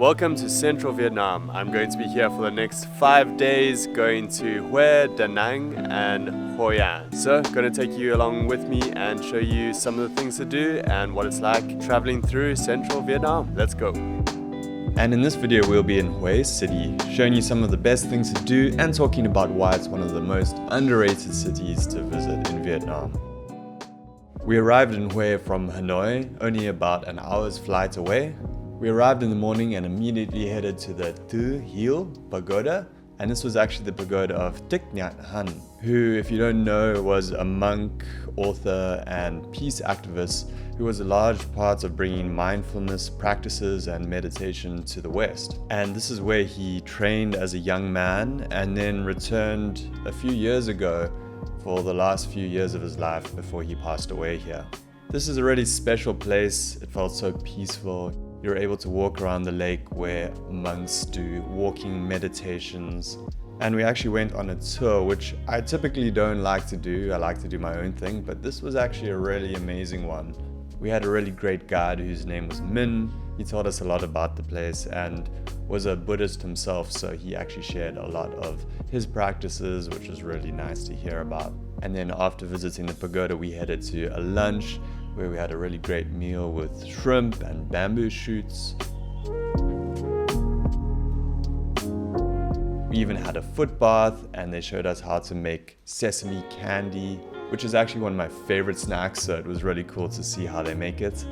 Welcome to Central Vietnam. I'm going to be here for the next 5 days, going to Hue, Da Nang and Ho An. So, going to take you along with me and show you some of the things to do and what it's like traveling through Central Vietnam. Let's go. And in this video, we'll be in Hue City, showing you some of the best things to do and talking about why it's one of the most underrated cities to visit in Vietnam. We arrived in Hue from Hanoi, only about an hour's flight away. We arrived in the morning and immediately headed to the Tu Hieu Pagoda, and this was actually the pagoda of Thich Nhat Hanh, who, if you don't know, was a monk, author, and peace activist who was a large part of bringing mindfulness practices and meditation to the West. And this is where he trained as a young man and then returned a few years ago for the last few years of his life before he passed away here. This is a really special place. It felt so peaceful. You're able to walk around the lake where monks do walking meditations. And we actually went on a tour, which I typically don't like to do. I like to do my own thing, but this was actually a really amazing one. We had a really great guide whose name was Min. He told us a lot about the place and was a Buddhist himself, so he actually shared a lot of his practices, which was really nice to hear about. And then after visiting the pagoda, we headed to a lunch where we had a really great meal with shrimp and bamboo shoots. We even had a foot bath, and they showed us how to make sesame candy, which is actually one of my favorite snacks, so it was really cool to see how they make it.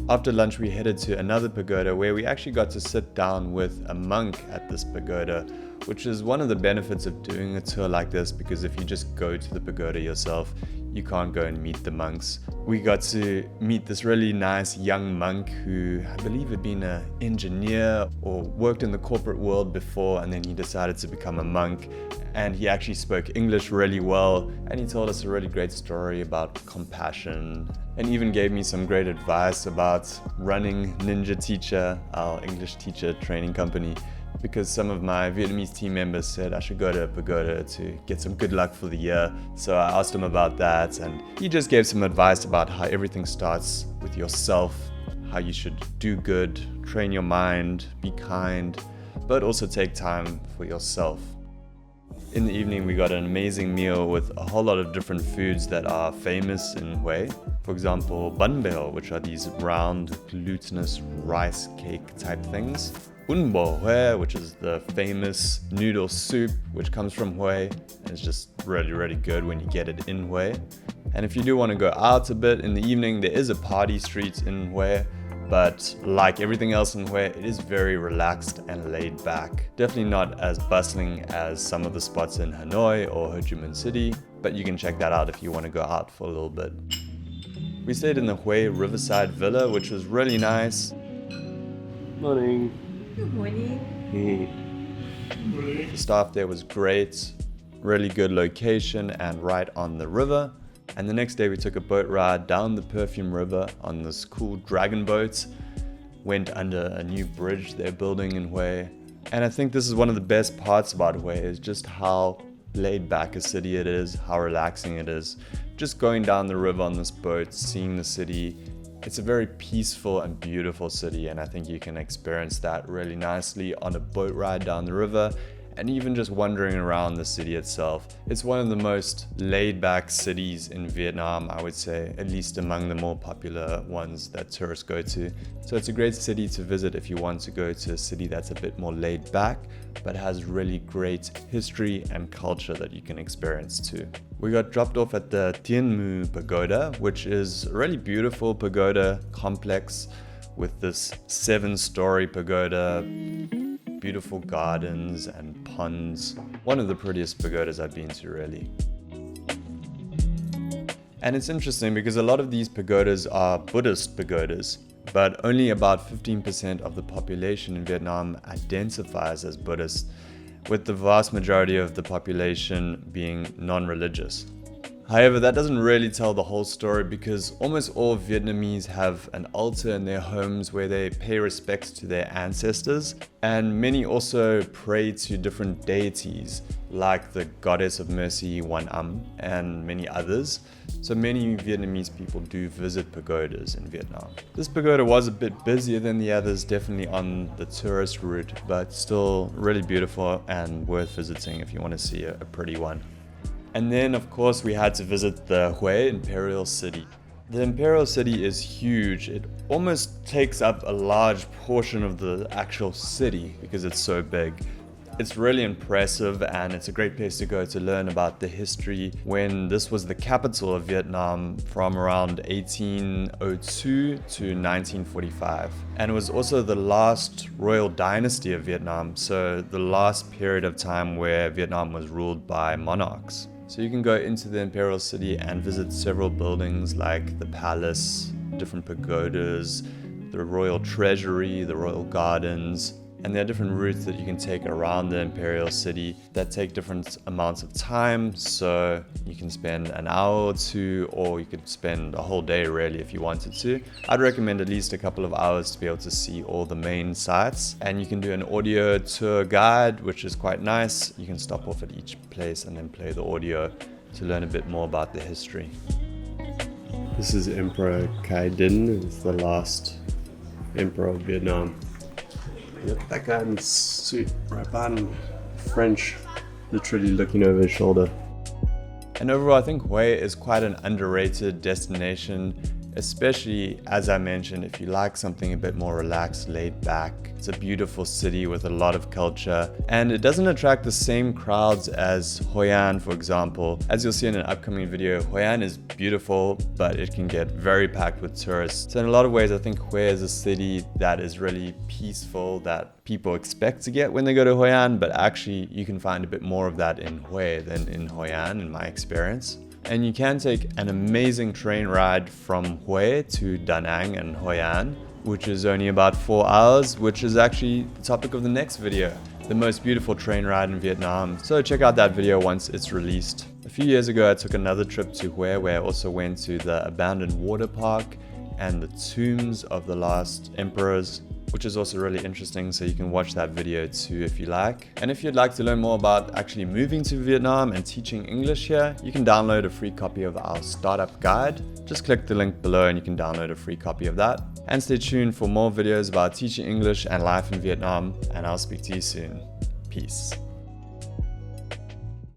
After lunch, we headed to another pagoda where we actually got to sit down with a monk at this pagoda, which is one of the benefits of doing a tour like this, because if you just go to the pagoda yourself, you can't go and meet the monks. We got to meet this really nice young monk who I believe had been an engineer or worked in the corporate world before, and then he decided to become a monk. And he actually spoke English really well, and he told us a really great story about compassion, and even gave me some great advice about running Ninja Teacher, our English teacher training company, because some of my Vietnamese team members said I should go to a pagoda to get some good luck for the year. So I asked him about that, and he just gave some advice about how everything starts with yourself, how you should do good, train your mind, be kind, but also take time for yourself. In the evening, we got an amazing meal with a whole lot of different foods that are famous in Hue. For example, bun beo, which are these round, glutinous rice cake type things. Un bo Hue, which is the famous noodle soup, which comes from Hue. And it's just really, really good when you get it in Hue. And if you do want to go out a bit in the evening, there is a party street in Hue. But like everything else in Hue, it is very relaxed and laid back. Definitely not as bustling as some of the spots in Hanoi or Ho Chi Minh City, but you can check that out if you want to go out for a little bit. We stayed in the Hue Riverside Villa, which was really nice. Morning. Good morning. The staff there was great, really good location and right on the river. And the next day we took a boat ride down the Perfume River on this cool dragon boat. Went under a new bridge they're building in Hue. And I think this is one of the best parts about Hue, is just how laid back a city it is, how relaxing it is. Just going down the river on this boat, seeing the city. It's a very peaceful and beautiful city, and I think you can experience that really nicely on a boat ride down the river. And even just wandering around the city itself. It's one of the most laid-back cities in Vietnam, I would say, at least among the more popular ones that tourists go to. So it's a great city to visit if you want to go to a city that's a bit more laid back, but has really great history and culture that you can experience too. We got dropped off at the Tien Mu Pagoda, which is a really beautiful pagoda complex with this 7-story pagoda, beautiful gardens and ponds. One of the prettiest pagodas I've been to, really. And it's interesting because a lot of these pagodas are Buddhist pagodas, but only about 15% of the population in Vietnam identifies as Buddhist, with the vast majority of the population being non-religious. However, that doesn't really tell the whole story because almost all Vietnamese have an altar in their homes where they pay respects to their ancestors, and many also pray to different deities like the Goddess of Mercy Wan Am and many others. So many Vietnamese people do visit pagodas in Vietnam. This pagoda was a bit busier than the others, definitely on the tourist route, but still really beautiful and worth visiting if you want to see a pretty one. And then of course we had to visit the Hue Imperial City. The Imperial City is huge. It almost takes up a large portion of the actual city because it's so big. It's really impressive and it's a great place to go to learn about the history when this was the capital of Vietnam from around 1802 to 1945. And it was also the last royal dynasty of Vietnam, so the last period of time where Vietnam was ruled by monarchs. So you can go into the Imperial City and visit several buildings like the palace, different pagodas, the royal treasury, the royal gardens, and there are different routes that you can take around the Imperial City that take different amounts of time. So you can spend an hour or two, or you could spend a whole day really if you wanted to. I'd recommend at least a couple of hours to be able to see all the main sites. And you can do an audio tour guide, which is quite nice. You can stop off at each place and then play the audio to learn a bit more about the history. This is Emperor Khai Dinh. It's the last emperor of Vietnam. Yep, that guy in the suit, right behind him, French, literally looking over his shoulder. And overall, I think Hue is quite an underrated destination, especially as I mentioned, if you like something a bit more relaxed, laid back. It's a beautiful city with a lot of culture, and it doesn't attract the same crowds as Hoi An, for example. As you'll see in an upcoming video, Hoi An is beautiful, but it can get very packed with tourists. So in a lot of ways, I think Hue is a city that is really peaceful, that people expect to get when they go to Hoi An, but actually you can find a bit more of that in Hue than in Hoi An, in my experience. And you can take an amazing train ride from Hue to Da Nang and Hoi An, which is only about 4 hours, which is actually the topic of the next video, the most beautiful train ride in Vietnam. So check out that video once it's released. A few years ago, I took another trip to Hue where I also went to the abandoned water park and the tombs of the last emperors, which is also really interesting, so you can watch that video too if you like. And if you'd like to learn more about actually moving to Vietnam and teaching English here, you can download a free copy of our startup guide. Just click the link below and you can download a free copy of that. And stay tuned for more videos about teaching English and life in Vietnam, and I'll speak to you soon. Peace.